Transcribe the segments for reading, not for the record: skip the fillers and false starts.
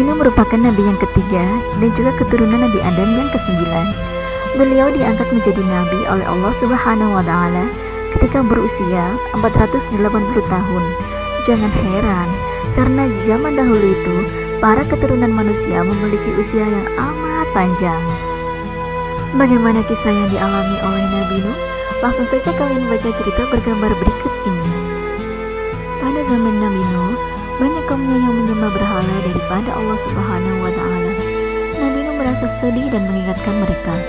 Nabi Nuh merupakan nabi yang ketiga dan juga keturunan Nabi Adam yang kesembilan. Beliau diangkat menjadi nabi oleh Allah Subhanahu wa taala ketika berusia 480 tahun. Jangan heran, karena di zaman dahulu itu para keturunan manusia memiliki usia yang amat panjang. Bagaimana kisah yang dialami oleh Nabi Nuh? Langsung saja kalian baca cerita bergambar berikut ini. Pada zaman Nabi Nuh, banyak kaumnya yang menyembah berhala daripada Allah Subhanahu wa taala. Nabi Nuh merasa sedih dan mengingatkan mereka,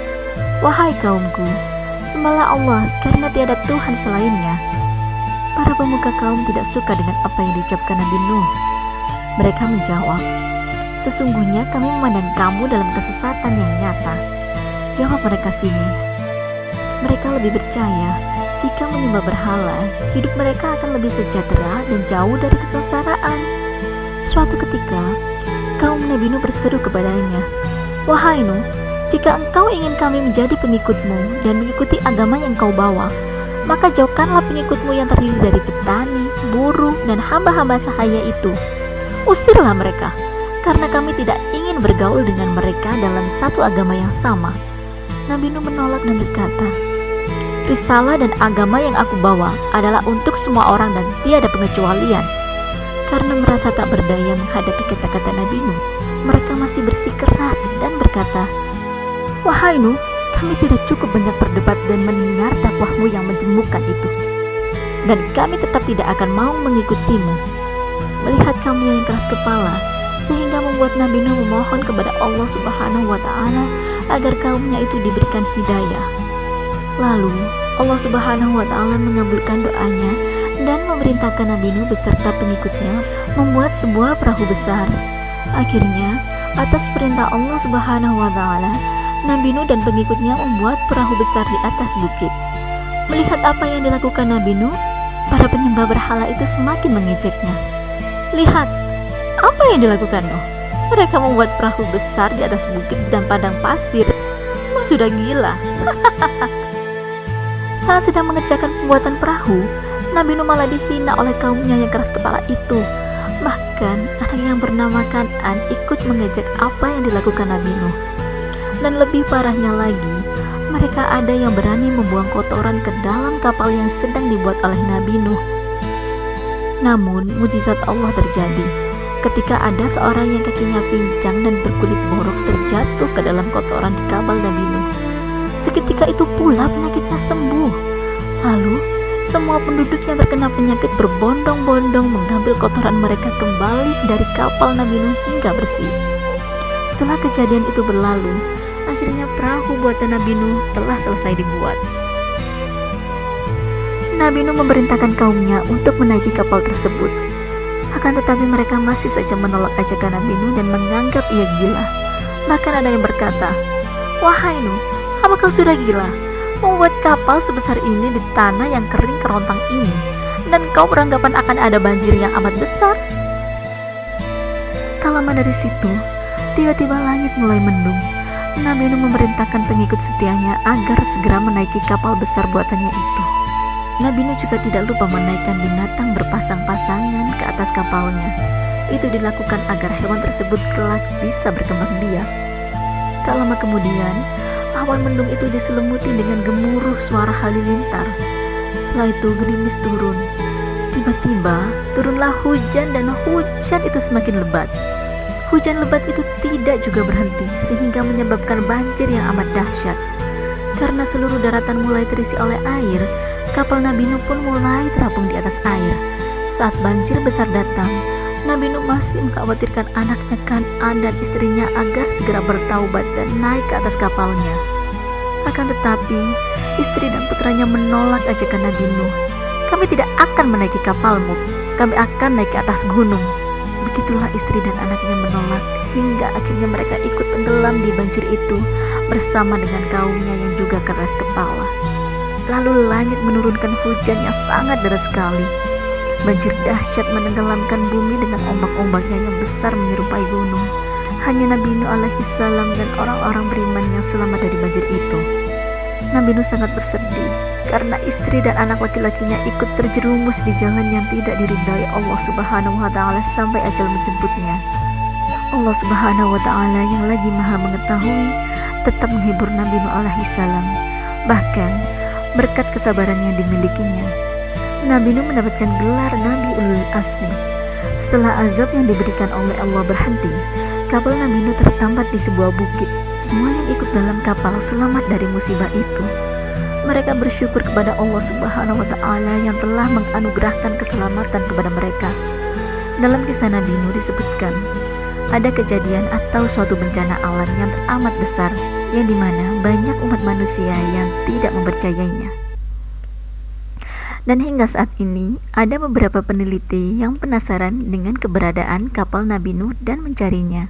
"Wahai kaumku, sembahlah Allah karena tiada Tuhan selainnya." Para pemuka kaum tidak suka dengan apa yang diucapkan Nabi Nuh. Mereka menjawab, "Sesungguhnya kami memandang kamu dalam kesesatan yang nyata." Jawab mereka sinis. Mereka lebih percaya jika menyembah berhala, hidup mereka akan lebih sejahtera dan jauh dari kesengsaraan. Suatu ketika, kaum Nabi Nuh berseru kepadanya, "Wahai Nuh, jika engkau ingin kami menjadi pengikutmu dan mengikuti agama yang kau bawa, maka jauhkanlah pengikutmu yang terdiri dari petani, buruh, dan hamba-hamba sahaya itu. Usirlah mereka, karena kami tidak ingin bergaul dengan mereka dalam satu agama yang sama." Nabi Nuh menolak dan berkata, "Risalah dan agama yang aku bawa adalah untuk semua orang dan tiada pengecualian." Karena merasa tak berdaya menghadapi kata-kata Nabi Nuh, mereka masih bersikeras dan berkata, "Wahai Nuh, kami sudah cukup banyak berdebat dan mendengar dakwahmu yang menjemukan itu, dan kami tetap tidak akan mau mengikutimu." Melihat kaumnya yang keras kepala, sehingga membuat Nabi Nuh memohon kepada Allah Subhanahu wa taala agar kaumnya itu diberikan hidayah. Lalu Allah Subhanahu wa taala mengabulkan doanya dan memerintahkan Nabi Nuh beserta pengikutnya membuat sebuah perahu besar. Akhirnya, atas perintah Allah Subhanahu wa taala, Nabi Nuh dan pengikutnya membuat perahu besar di atas bukit. Melihat apa yang dilakukan Nabi Nuh, para penyembah berhala itu semakin mengejeknya. "Lihat, apa yang dilakukan Nuh? Mereka membuat perahu besar di atas bukit dan padang pasir. Nuh sudah gila." Saat sedang mengerjakan pembuatan perahu, Nabi Nuh malah dihina oleh kaumnya yang keras kepala itu. Bahkan anak yang bernama Kan'an ikut mengejek apa yang dilakukan Nabi Nuh. Dan lebih parahnya lagi, mereka ada yang berani membuang kotoran ke dalam kapal yang sedang dibuat oleh Nabi Nuh. Namun mujizat Allah terjadi ketika ada seorang yang kakinya pincang dan berkulit borok terjatuh ke dalam kotoran di kapal Nabi Nuh. Seketika itu pula penyakitnya sembuh. Lalu semua penduduk yang terkena penyakit berbondong-bondong mengambil kotoran mereka kembali dari kapal Nabi Nuh hingga bersih. Setelah kejadian itu berlalu, akhirnya perahu buatan Nabi Nuh telah selesai dibuat. Nabi Nuh memerintahkan kaumnya untuk menaiki kapal tersebut. Akan tetapi mereka masih saja menolak ajakan Nabi Nuh dan menganggap ia gila. Bahkan ada yang berkata, "Wahai Nuh, apa kau sudah gila? Membuat kapal sebesar ini di tanah yang kering kerontang ini, dan kau beranggapan akan ada banjir yang amat besar?" Tak lama dari situ, tiba-tiba langit mulai mendung. Nabi Nuh memerintahkan pengikut setianya agar segera menaiki kapal besar buatannya itu. Nabi Nuh juga tidak lupa menaikkan binatang berpasang-pasangan ke atas kapalnya. Itu dilakukan agar hewan tersebut kelak bisa berkembang biak. Tak lama kemudian, awan mendung itu diselimuti dengan gemuruh suara halilintar. Setelah itu gerimis turun. Tiba-tiba turunlah hujan dan hujan itu semakin lebat. Hujan lebat itu tidak juga berhenti sehingga menyebabkan banjir yang amat dahsyat. Karena seluruh daratan mulai terisi oleh air, kapal Nabi Nuh pun mulai terapung di atas air. Saat banjir besar datang, Nabi Nuh masih mengkhawatirkan anaknya Kan'an dan istrinya agar segera bertaubat dan naik ke atas kapalnya. Akan tetapi, istri dan putranya menolak ajakan Nabi Nuh. "Kami tidak akan menaiki kapalmu, kami akan naik ke atas gunung." Begitulah istri dan anaknya menolak, hingga akhirnya mereka ikut tenggelam di banjir itu bersama dengan kaumnya yang juga keras kepala. Lalu langit menurunkan hujan yang sangat deras sekali. Banjir dahsyat menenggelamkan bumi dengan ombak-ombaknya yang besar menyerupai gunung. Hanya Nabi Nuh alaihi salam dan orang-orang beriman yang selamat dari banjir itu. Nabi Nuh sangat bersedih karena istri dan anak laki-lakinya ikut terjerumus di jalan yang tidak diridai Allah Subhanahu wa taala sampai ajal menjemputnya. Allah Subhanahu wa Ta'ala yang lagi Maha Mengetahui tetap menghibur Nabi Nuh alaihi salam. Bahkan berkat kesabaran yang dimilikinya, Nabi Nuh mendapatkan gelar Nabi Ulul Azmi. Setelah azab yang diberikan oleh Allah berhenti, kapal Nabi Nuh tertambat di sebuah bukit. Semua yang ikut dalam kapal selamat dari musibah itu. Mereka bersyukur kepada Allah Subhanahu wa Ta'ala yang telah menganugerahkan keselamatan kepada mereka. Dalam kisah Nabi Nuh disebutkan, ada kejadian atau suatu bencana alam yang teramat besar, yang dimana banyak umat manusia yang tidak mempercayainya. Dan hingga saat ini, ada beberapa peneliti yang penasaran dengan keberadaan kapal Nabi Nuh dan mencarinya.